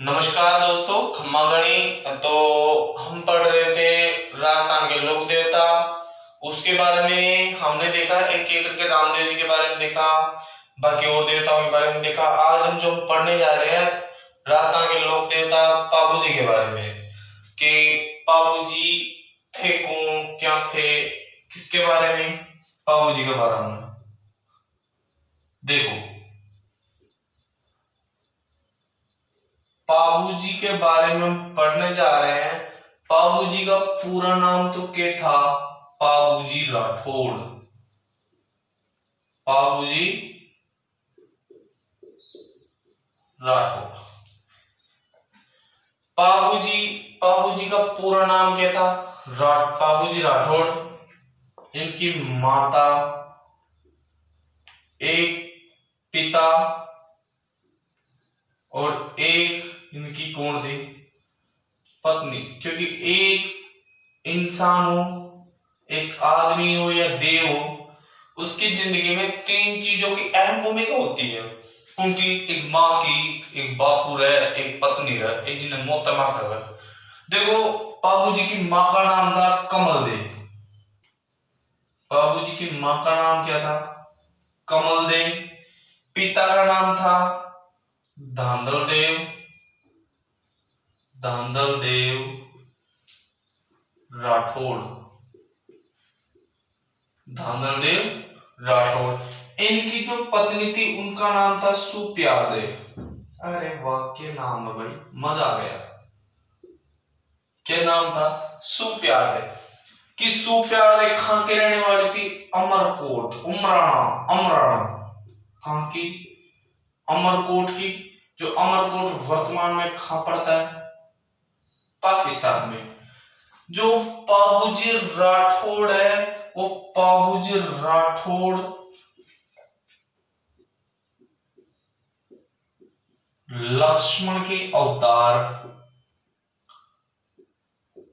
नमस्कार दोस्तों, खम्मा गणी। तो हम पढ़ रहे थे राजस्थान के लोक देवता, उसके बारे में हमने देखा। एक एक करके रामदेव जी के बारे में देखा, बाकी और देवताओं के बारे में देखा। आज हम जो पढ़ने जा रहे हैं राजस्थान के लोक देवता पाबू जी के बारे में, कि पाबू जी थे कौन, क्या थे, किसके बारे में। पाबू जी के बारे में देखो, पाबू जी के बारे में हम पढ़ने जा रहे हैं। पाबू जी का पूरा नाम तो क्या था? पाबू जी राठौड़। पाबू जी राठौड़। पाबू जी का पूरा नाम क्या था? पाबू जी राठौड़। इनकी माता, एक पिता और एक इनकी कौन थी? पत्नी। क्योंकि एक इंसान हो, एक आदमी हो या देव हो, उसकी जिंदगी में तीन चीजों की अहम भूमिका होती है। उनकी एक माँ की, एक बापू रहे, एक पत्नी रहे, एक जिन्हें मोहतरमा कर। देखो, बाबू जी की माँ का नाम था कमल देव। बाबू जी की माँ का नाम क्या था? कमल देव। पिता का नाम था धांधल देव। धांधल देव राठौड़। धांधल देव राठौड़। इनकी जो पत्नी थी उनका नाम था सुप्यार देव। अरे वाह, क्या नाम है भाई, मजा आ गया। क्या नाम था? सुप्यार देव। कि सुप्यार देव कहां के रहने वाली थी? अमरकोट, उमराना, अमराना। कहां की? अमरकोट की। जो अमरकोट वर्तमान में कहां पड़ता है? पाकिस्तान में। जो पाबूजी राठौड़ है, वो पाबूजी राठौड़ लक्ष्मण के अवतार।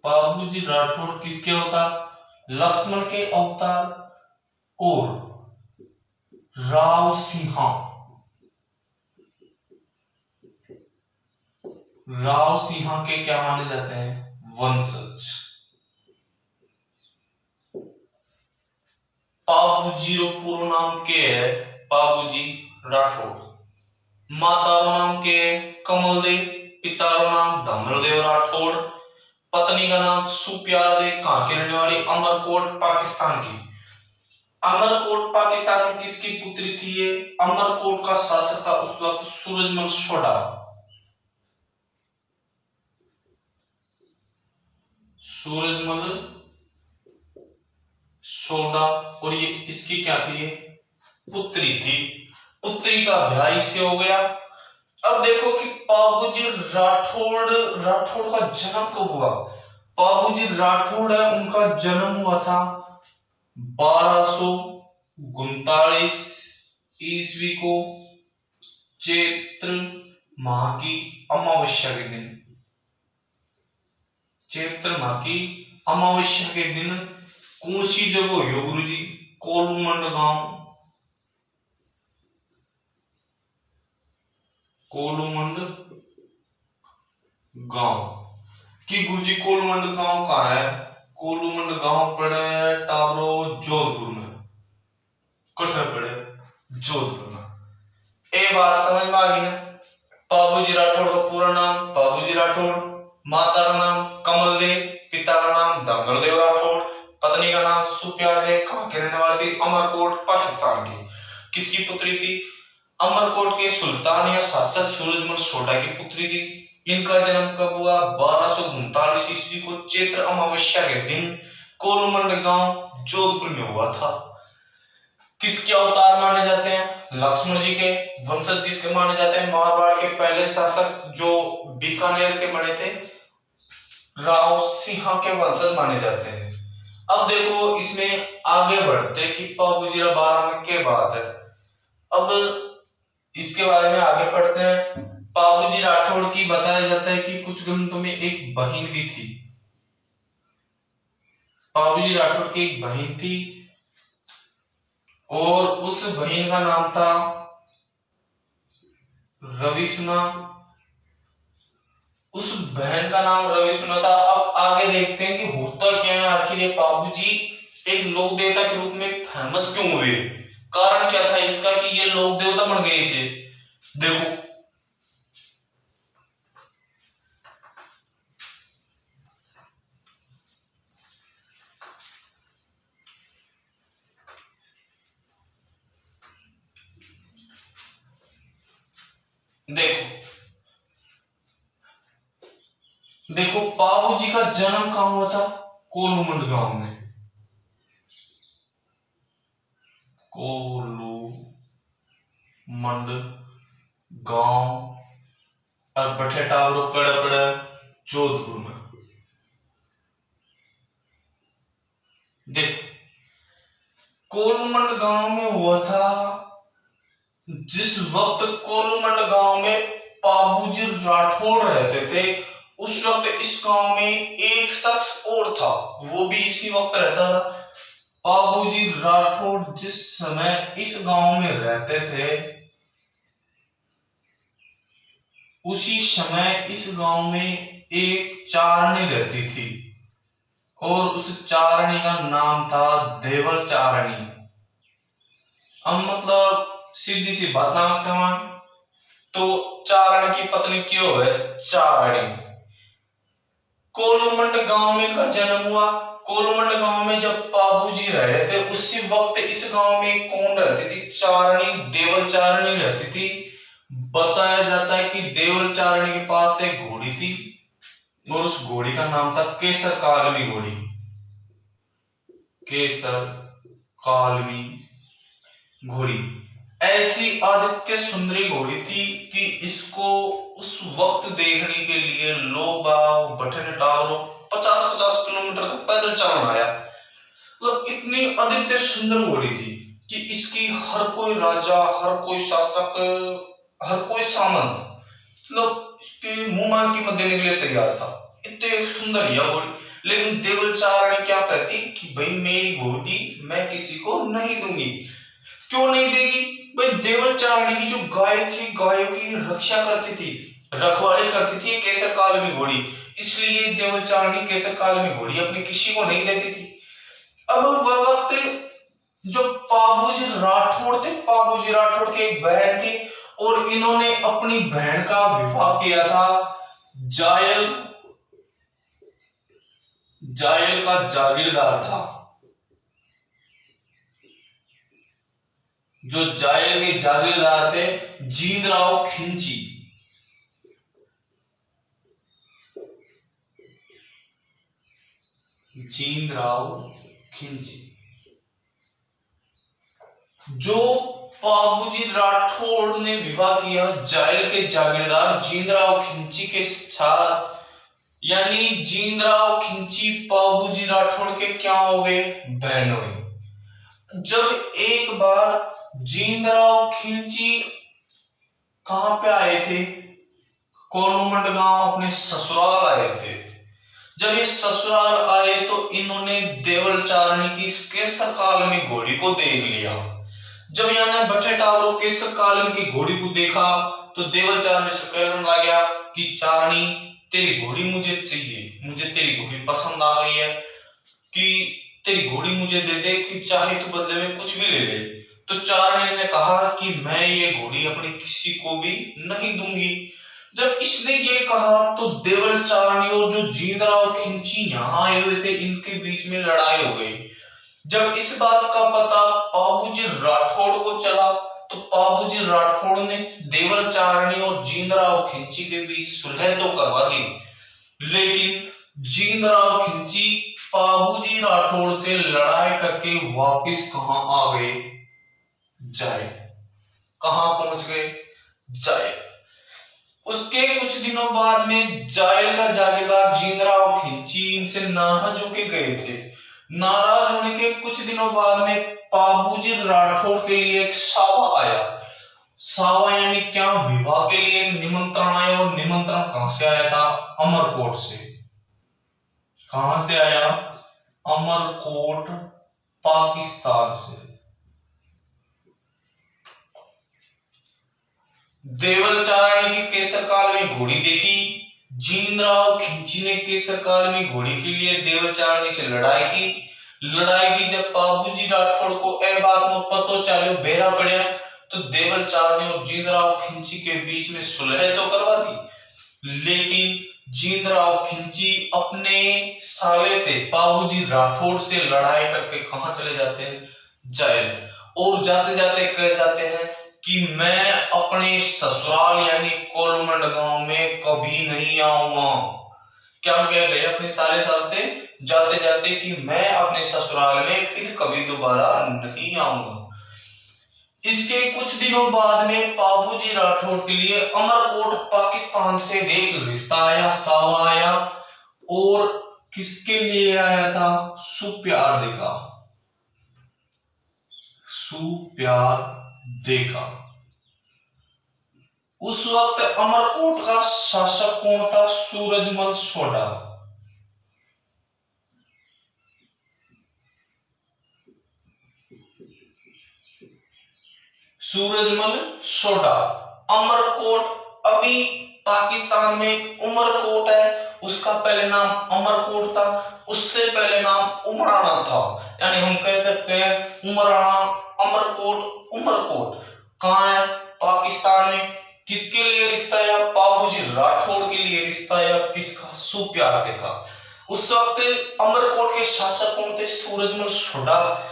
बाबूजी राठौड़ किसके अवतार? लक्ष्मण के अवतार। और राव सिंहा, राव सिंहा के क्या माने जाते हैं? वंशज। बाबूजी रो पूरा नाम क्या है? बाबूजी राठौड़। माता रो नाम क्या है? कमल देव। पिता रो नाम धनदेव राठौड़। पत्नी का नाम सुप्यार देव। कहां की रहने वाली? अमरकोट, पाकिस्तान की। अमरकोट पाकिस्तान में किसकी पुत्री थी ये? अमरकोट का शासक था उस वक्त सूरजमल सोडा। सूरजमल सोडा। और ये इसकी क्या थी? पुत्री थी। पुत्री का ब्याह इससे हो गया। अब देखो कि बाबूजी राठौड़ का जन्म कब हुआ? बाबूजी राठौड़ है, उनका जन्म हुआ था 1239 ईस्वी को, चैत्र माह की अमावस्या के दिन। चैत्र माह की अमावस्या के दिन कौन सी जगह हुई हो गुरु जी? कोलूमंड गांव। कोलूमंड गांव की गुरु जी। कोलूमंड गांव कहाँ है? कोलूमंड गांव पड़े टाबरो, जोधपुर में। कठे पड़े? जोधपुर में। ये बात समझ में आ गई ना? बाबूजी राठौड़ का पूरा नाम बाबूजी राठौड़, माता का नाम कमल देव, पिता का नाम धनदेव राठौड़, पत्नी का नाम सुप्यार देव। कहां के रहने वाली थी? अमरकोट, पाकिस्तान की। किसकी पुत्री थी? अमरकोट के सुल्तान या शासक सूरजमल सोडा की पुत्री थी। इनका जन्म कब हुआ? 1239 ईस्वी को, चैत्र अमावस्या के दिन, कोलूमंड गांव, जोधपुर में हुआ था। किसके अवतार माने जाते हैं? लक्ष्मण जी के। वंशज किसके माने जाते हैं? मारवाड़ के पहले शासक जो बीकानेर के बने थे, राव सिंह के वंशज माने जाते हैं। अब देखो, इसमें आगे बढ़ते कि बाबूजी बारह में क्या बात है। अब इसके बारे में आगे पढ़ते हैं। बाबूजी राठौड़ की बताया जाता है कि कुछ ग्रंथों में एक बहन भी थी। बाबूजी राठौड़ की एक बहन थी और उस बहन का नाम था रविसुना। बहन का नाम रवि सुना था। अब आगे देखते हैं कि होता क्या है, आखिर ये पाबू जी एक लोक देवता के रूप में फेमस क्यों हुए, कारण क्या था इसका कि ये लोक देवता बन गए इसे। देखो देखो देखो पाबू जी का जन्म कहां हुआ था, कोलूमंड गांव में। कोलूमंड गांव और बठेटा और पड़े पड़े जोधपुर में। देखो कोलूमंड गांव में हुआ था, जिस वक्त कोलूमंड गांव में पाबूजी राठौड़ रहते थे उस वक्त इस गांव में एक शख्स और था, वो भी इसी वक्त रहता था। पाबूजी राठौड़ जिस समय इस गांव में रहते थे उसी समय इस गांव में एक चारनी रहती थी और उस चारनी का नाम था देवल चारनी। अब मतलब सीधी सी बात ना कहा तो चारण की पत्नी क्यों है चारणी। कोलूमंड गांव में इनका जन्म हुआ। कोलूमंड गांव में जब पाबूजी रह रहे थे उसी वक्त इस गांव में कौन रहती थी, चारणी, देवल चारणी रहती थी। बताया जाता है कि देवल चारणी के पास एक घोड़ी थी और उस घोड़ी का नाम था केसर कालमी घोड़ी। केसर कालमी घोड़ी ऐसी आदित्य सुंदरी घोड़ी थी कि इसको उस वक्त देखने के लिए लोग बठन टावरों 50-50 किलोमीटर का पैदल चलना आया। मतलब इतनी आदित्य सुंदर घोड़ी थी कि इसकी हर कोई राजा, हर कोई शासक, हर कोई सामंत मतलब इसके मुंह मांग की मत देने के लिए तैयार था, इतने सुंदर यह घोड़ी। लेकिन देवल चारणी क्या कहती कि भाई मेरी घोड़ी मैं किसी को नहीं दूंगी। क्यों नहीं देगी भाई, देवल चारणी की जो गाय थी गायों की रक्षा करती थी, रखवाली करती थी केसर कालमी घोड़ी, इसलिए देवल चारणी केसर कालमी घोड़ी अपनी किसी को नहीं देती थी। अब वह वक्त जो पाबूजी राठौड़ थे, पाबूजी राठौड़ की एक बहन थी और इन्होंने अपनी बहन का विवाह किया था जायल, जायल का जागीरदार था। जो जायल के जागीरदार थे जींदराव खिंची। जींदराव खिंची जो पाबूजी राठौड़ ने विवाह किया जायल के जागीरदार जींदराव खिंची के साथ, यानी जींदराव खिंची पाबूजी राठौड़ के क्या हो गए, बहनोई। जब एक बार जींदराव खिंची कहां पे आए थे, कोलूमंड गांव अपने ससुराल आए थे। जब ये ससुराल आए तो इन्होंने देवल चारणी की केसर कालमी घोड़ी को देख लिया। जब इन्होंने बठे टावरों केसर कालमी की घोड़ी को देखा तो देवल चारणी से कहने लगा कि चारणी तेरी घोड़ी मुझे चाहिए, मुझे तेरी घोड़ी पसंद आ गई है कि तेरी घोड़ी मुझे दे दे कि चाहे तू बदले में कुछ भी ले ले। तो चारणी ने कहा कि मैं ये घोड़ी अपने किसी को भी नहीं दूंगी। जब इसने ये कहा तो देवल चारणी और जो जींदराव खिंची यहाँ आए हुए थे इनके बीच में लड़ाई हो गई। जब इस बात का पता पाबूजी राठौड़ को चला तो पाबूजी राठौड़ ने देवल चारणी और जींदराव खिंची के बीच सुलह तो करवा दी, लेकिन जींदराव खिंची पाबूजी राठौड़ से लड़ाई करके वापस कहां आ गए, जाए। कहां पहुंच गए, जाए। उसके कुछ दिनों बाद में जायल का जागीरदार जींदराव खिंची इनसे नाराज होके गए थे। नाराज होने के कुछ दिनों बाद में पाबूजी राठौड़ के लिए एक सावा आया। सावा यानी क्या, विवाह के लिए निमंत्रण आया। और निमंत्रण कहां से आया था, अमरकोट से। कहां से आया, अमरकोट पाकिस्तान से। देवल चारणी की केसर कालमी घोड़ी देखी जीनराव खिंची ने केसर काल में घोड़ी के लिए देवल चारणी से लड़ाई की। जब बाबूजी राठौड़ को ए बात में पतो चालो बेरा पड़या तो देवल चारणी और जीनराव खिंची के बीच में सुलह तो करवा दी, लेकिन जीनराव खिंची अपने साले से बाबूजी राठौड़ से लड़ाई करके कहां चले जाते हैं? जेल। और जाते जाते कह जाते हैं कि मैं अपने ससुराल यानी कोलमंड गांव में कभी नहीं आऊंगा। क्या कह गए अपने साले साल से जाते जाते कि मैं अपने ससुराल में फिर कभी दोबारा नहीं आऊंगा। इसके कुछ दिनों बाद में बाबूजी राठौड़ के लिए अमरकोट पाकिस्तान से एक रिश्ता आया, सावा आया। और किसके लिए आया था? सुप्यार देखा, सुप्यार देखा। उस वक्त अमरकोट का शासक कौन था? सूरजमल सोडा। सूरजमल सोडा। अमरकोट अभी पाकिस्तान में उमरकोट है, उसका पहले नाम अमरकोट था, उससे पहले नाम उमराना था। यानी हम कह सकते हैं उमराना, अमरकोट, उमरकोट। कहां है? पाकिस्तान में। किसके लिए रिश्ता या? बाबूजी राठौड़ के लिए रिश्ता या? किसका? सुप्यार देखा। उस वक्त अमरकोट के शासक कौन थे? सूरजमल सोडा।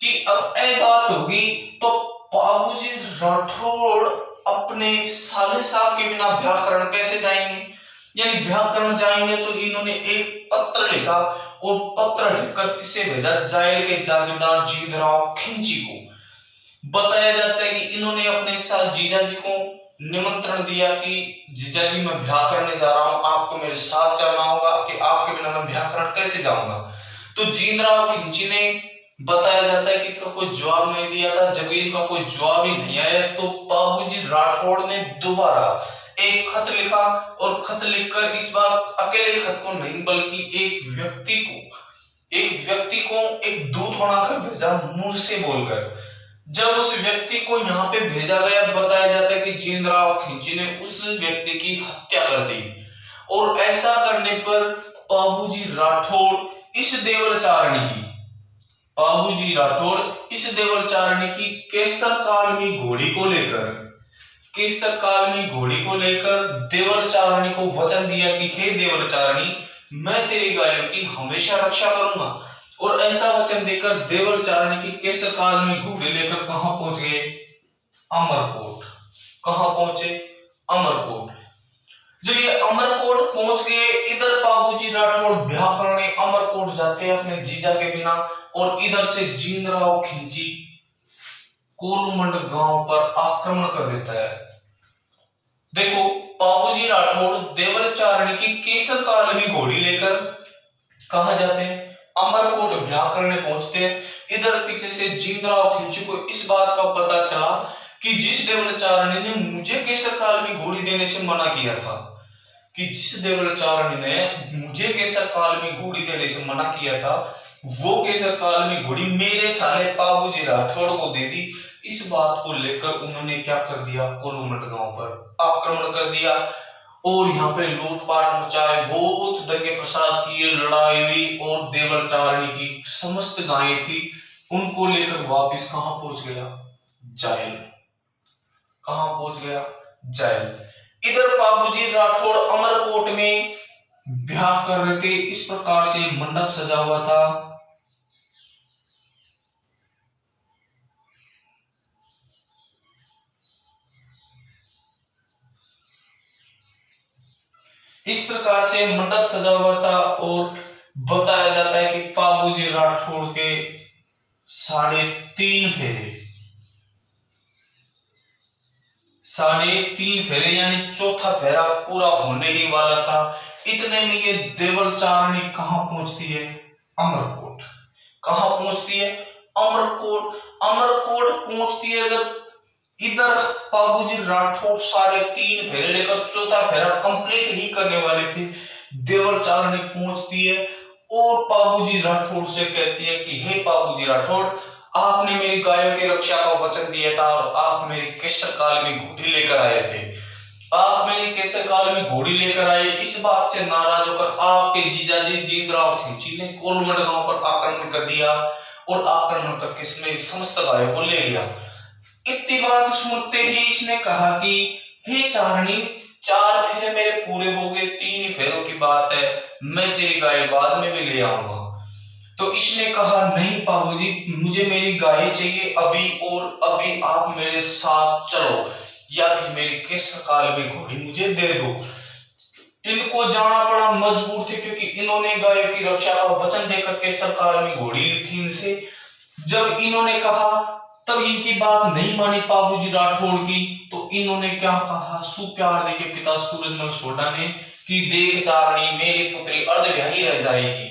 कि अब ये बात होगी तो बाबूजी राठौड़ अपने साले साहब के बिना व्याकरण कैसे जाएंगे? यानी व्याकरण जाएंगे तो इन्होंने एक पत्र लिखा और पत्र लिखकर किसे भेजा? जेल के जागीरदार जीनराव खिंची को। बताया जाता है कि इन्होंने अपने साथ जीजाजी को निमंत्रण दिया कि जीजाजी मैं भ्याग करने जा रहा हूं, आपको मेरे साथ चलना होगा, कि आपके बिना मैं भ्याग करने कैसे जाऊंगा। तो जीनराव खिंची ने, बताया जाता है कि इसका कोई जवाब नहीं दिया था। जब इनका कोई जवाब ही नहीं आया तो बाबूजी राठौड़ ने दोबारा एक खत लिखा और खत लिखकर इस बार अकेले खत को नहीं बल्कि एक व्यक्ति को एक दूत बनाकर भेजा, मुंह से बोलकर। जब उस व्यक्ति को यहाँ पे भेजा गया, बताया जाता है कि जीनराव खिंची ने उस व्यक्ति की हत्या कर दी। और ऐसा करने पर बाबूजी राठौड़ इस देवल चारणी की केसर कालमी घोड़ी को लेकर देवल चारणी को वचन दिया कि हे देवल चारणी, मैं तेरी गायों की हमेशा रक्षा करूंगा। और ऐसा वचन देकर देवल चारणी की केसर कालमी घोड़ी लेकर कहां पहुंच गए? अमरकोट। कहां पहुंचे? अमरकोट। जब ये अमरकोट पहुंच गए, इधर बाबूजी राठौड़ ब्याह करने अमरकोट जाते हैं अपने जीजा के बिना, और इधर से जीनराव खिंची कोलमंड गांव पर आक्रमण कर देता है। देखो, बाबूजी राठौड़ देवल चारणी की केसर कालमी घोड़ी लेकर कहां जाते हैं? अमरकोट ब्याह करने पहुंचते हैं। इधर पीछे से जीनराव खिंची को इस बात का पता चला कि जिस देवल चारणी ने मुझे केसर कालमी घोड़ी देने से मना किया था, वो केसर कालमी घोड़ी मेरे साले बाबूजी राठौड़ को दे दी। इस बात को लेकर उन्होंने क्या कर दिया? कोलमंड गांव पर आक्रमण कर दिया और यहाँ पे लूटपाट मचाए, बहुत दंगे फसाद किए, लड़ाई हुई। और देवल चारणी की समस्त गायें थी, उनको लेकर वापिस कहां पहुंच गया? जेल। कहां पहुंच गया? जेल। इधर बाबूजी राठौड़ अमरकोट में ब्याह कर रहे थे। इस प्रकार से मंडप सजा हुआ था। और बताया जाता है कि बाबूजी राठौड़ के 3.5 फेरे यानी चौथा फेरा पूरा होने ही वाला था। इतने में ये देवल चारणी कहां पहुंचती है? अमरकोट। कहां पहुंचती है? अमरकोट पहुंचती है। जब इधर बाबूजी राठौड़ 3.5 फेरे लेकर चौथा फेरा कंप्लीट ही करने वाले थे, देवल चारणी पहुंचती है और बाबूजी राठौड़ से कहती है कि हे बाबूजी राठौड़, आपने मेरी गायों की रक्षा का वचन दिया था और आप मेरी केसर कालमी घोड़ी लेकर आए थे। आप मेरी केसर काल में घोड़ी लेकर आए। इस बात से नाराज होकर आपके जीजाजी जींदराव खिंची ने कोलमंड गांव पर आक्रमण कर दिया और आक्रमण करके इसमें समस्त गायों को ले लिया। इतनी बात सुनते ही इसने कहा कि हे चारणी, 4 फेरे मेरे पूरे हो गए, 3 ही फेरों की बात है, मैं तेरी गाय बाद में भी ले आऊंगा। तो इसने कहा नहीं बाबूजी, मुझे मेरी गाय चाहिए अभी और अभी, आप मेरे साथ चलो या फिर मेरी केसर काल में घोड़ी मुझे दे दो। इनको जाना पड़ा, मजबूर थे, क्योंकि इन्होंने गाय की रक्षा का वचन देकर केसर काल में घोड़ी ली थी इनसे। जब इन्होंने कहा तब इनकी बात नहीं मानी बाबूजी राठौड़ की, तो इन्होंने क्या कहा सुप्यार देके पिता सूरजमल सोडा ने कि देख चारणी, मेरी पुत्री अर्धव्याही रह जाएगी,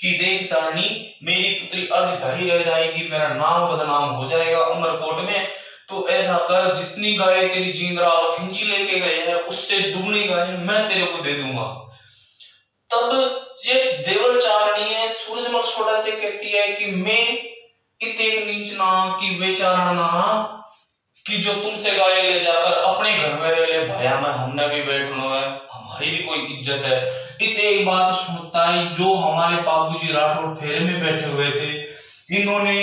कि देख चारणी मेरी पुत्री अर्धव्याही रह जाएगी, मेरा नाम बदनाम हो जाएगा अमरकोट में। तो ऐसा कर, जितनी गाय तेरी जींदराव खिंची लेके गए हैं उससे दुगनी गाय मैं तेरे को दे दूंगा। तब ये देवल चारणी है सूरजमल सोडा से कहती है कि मैं इतने नीच ना कि बेचारा ना कि जो तुमसे गाय ले जाकर अपने घर में रह ले, भया में हमने भी बैठना है, हमारी भी कोई इज्जत है। इतने एक बात सुनता है जो हमारे बाबूजी राठौड़ फेरे में बैठे हुए थे, इन्होंने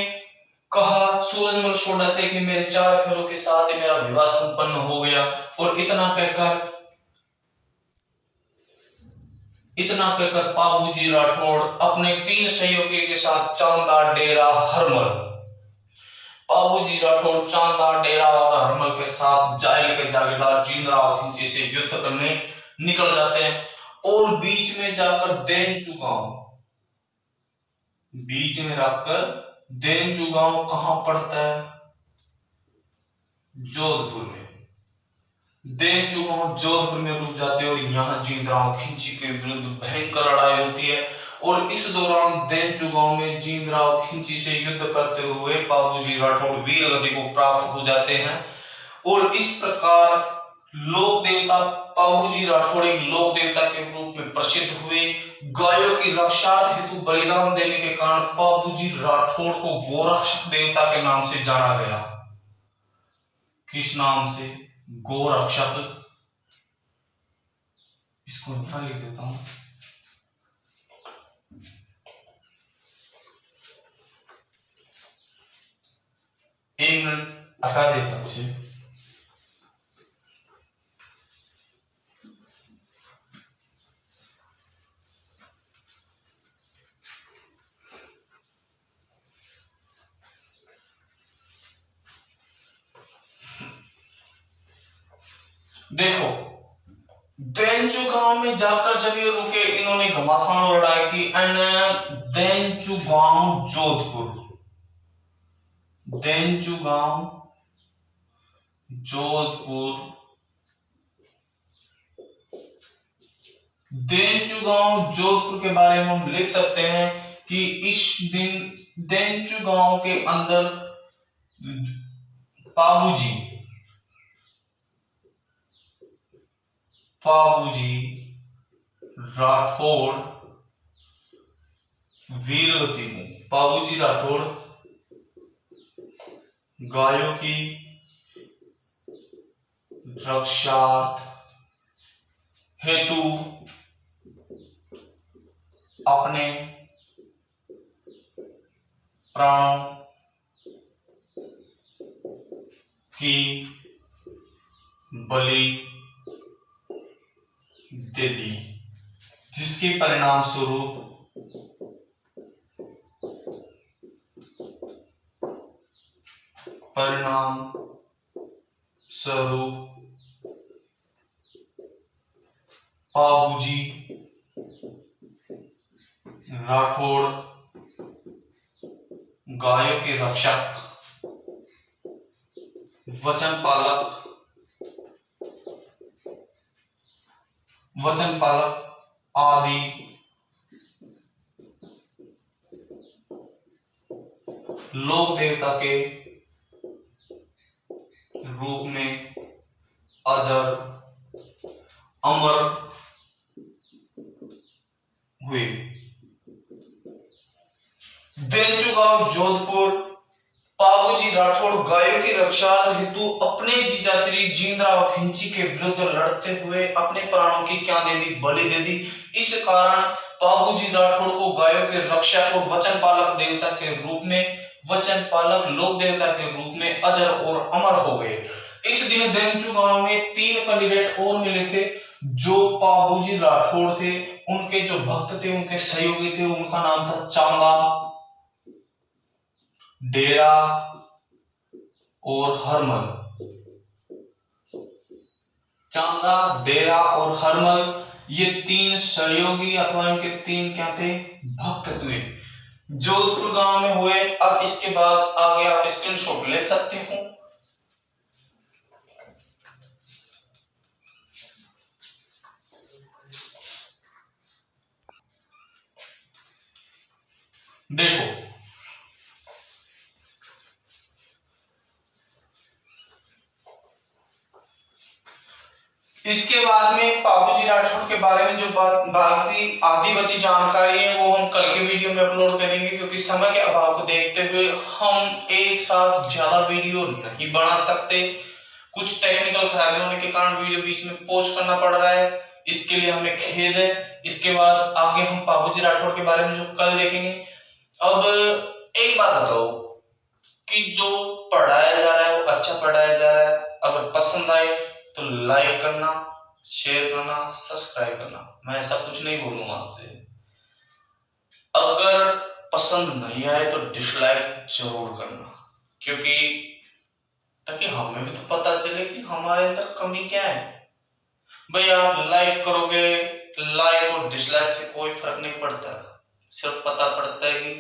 कहा सूरजमल सोडा से कि मेरे 4 फेरों के साथ ही मेरा विवाह संपन्न हो गया। और इतना कहकर बाबूजी राठौड़ अपने 3 सहयोगी के साथ चांदा डेरा हरमल, बाबूजी राठौड़ चांदा डेरा और हरमल के साथ जायल के जागीरदार जींदराव खिंची से युद्ध करने निकल जाते हैं। और बीच में जाकर देंचू गांव कहां पड़ता है? जोधपुर में। देंचू गांव जोधपुर में रुक जाते हैं और यहाँ जींदराव खिंची के विरुद्ध भयंकर लड़ाई होती है। और इस दौरान देंचू गांव में जींदराव खिंची से युद्ध करते हुए बाबूजी राठौड़ वीर गति को प्राप्त हो जाते हैं। और इस प्रकार लोक देवता बाबूजी राठौड़ एक लोक देवता के रूप में प्रसिद्ध हुए। गायों की रक्षा हेतु बलिदान देने के कारण बाबूजी राठौड़ को गोरक्षक देवता के नाम से जाना गया। किस नाम से? गोरक्षक। इसको यहां लिख देता हूं। एक मिनट हटा देता हूं इसे। देखो, देंचू गांव में जाकर जब ये रुके, इन्होंने घमासान लड़ाई की। देंचू गांव जोधपुर, देंचू गांव जोधपुर, देंचू गांव जोधपुर के बारे में हम लिख सकते हैं कि इस दिन देंचू गांव के अंदर बाबूजी राठौड़ वीरवती हूं। बाबूजी राठौड़ गायों की रक्षा हेतु अपने प्राणों की बलि दे दी, जिसके परिणाम स्वरूप बाबूजी राठौड़ गायों के रक्षक, वचन पालक आदि लोक देवता के रूप में अजर अमर हुए। देंचू गांव जोधपुर पाबूजी राठौड़ गायों की रक्षा हेतु अपने जीजा श्री जींदराव खिंची के विरुद्ध लड़ते हुए अपने प्राणों की क्या दे दी, बलि दे दी। इस कारण पाबूजी राठौड़ को गायों की रक्षा को वचन पालक देवता के रूप में, वचन पालक लोक देवता के रूप में अजर और अमर हो गए। इस दिन देवचू गांव में 3 कैंडिडेट और मिले थे जो पाबूजी राठौड़ थे। उनके जो भक्त थे, उनके सहयोगी थे, उनका नाम था चांगा, डेरा और हरमल। चांगा, डेरा और हरमल ये 3 सहयोगी अथवा इनके 3 क्या थे, भक्त थे, जोधपुर गांव में हुए। अब इसके बाद आगे आप स्क्रीनशॉट ले सकते हो। देखो इसके बाद में पाबूजी राठौड़ के बारे में जो बाकी आधी बची जानकारी है वो हम कल के वीडियो में अपलोड करेंगे, क्योंकि समय के अभाव को देखते हुए हम एक साथ ज्यादा वीडियो नहीं बना सकते। कुछ टेक्निकल खराबी होने के कारण वीडियो बीच में पॉज करना पड़ रहा है, इसके लिए हमें खेद है। इसके बाद आगे हम पाबूजी राठौड़ के बारे में जो कल देखेंगे। अब एक बात बताओ कि जो पढ़ाया जा रहा है वो अच्छा पढ़ाया जा रहा है? अगर पसंद आए तो लाइक करना, शेयर करना, सब्सक्राइब करना। मैं ऐसा कुछ नहीं बोलूंगा आपसे। अगर पसंद नहीं आए तो डिसलाइक जरूर करना, क्योंकि ताकि हमें भी तो पता चले कि हमारे अंदर कमी क्या है। भाई आप लाइक करोगे, लाइक और डिसलाइक से कोई फर्क नहीं पड़ता, सिर्फ पता पड़ता है कि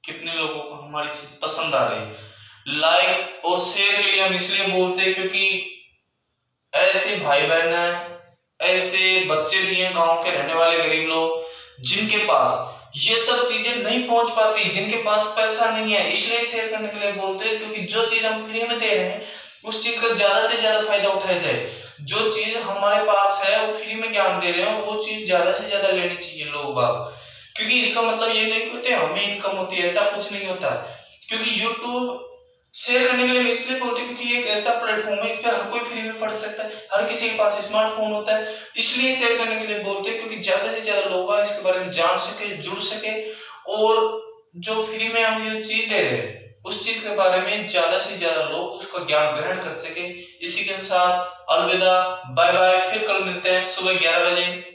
कितने लोगों को हमारी चीज पसंद आ रही है। लाइक और शेयर के लिए हम इसलिए बोलते हैं क्योंकि ऐसे भाई बहन है, ऐसे बच्चे भी हैं गांव के रहने वाले गरीब लोग, जिनके पास ये सब चीजें नहीं पहुंच पाती, जिनके पास पैसा नहीं है। इसलिए शेयर करने के लिए बोलते हैं, क्योंकि जो चीज हम फ्री में दे रहे हैं उस चीज का ज्यादा से ज्यादा फायदा उठाया जाए। जो चीज हमारे पास है वो फ्री में ज्ञान दे रहे हैं, वो चीज ज्यादा से ज्यादा लेनी चाहिए लोग बाग। क्योंकि इसका मतलब ये नहीं होते हमें इनकम होती है, ऐसा कुछ नहीं होता है। क्योंकि यूट्यूब शेयर करने के लिए मैं इसलिए बोलती हूँ क्योंकि एक ऐसा प्लेटफॉर्म है, इस पर हर कोई फ्री में पढ़ सकता है, हर किसी के पास स्मार्टफोन होता है। इसलिए शेयर करने के लिए बोलते हैं, क्योंकि ज्यादा से ज्यादा लोग इसके बारे में जान सके, जुड़ सके, और जो फ्री में हम ये चीज दे रहे हैं उस चीज के बारे में ज्यादा से ज्यादा लोग उसका ज्ञान ग्रहण कर सके। इसी के साथ अलविदा, बाय बाय। फिर कल मिलते हैं सुबह 11 बजे।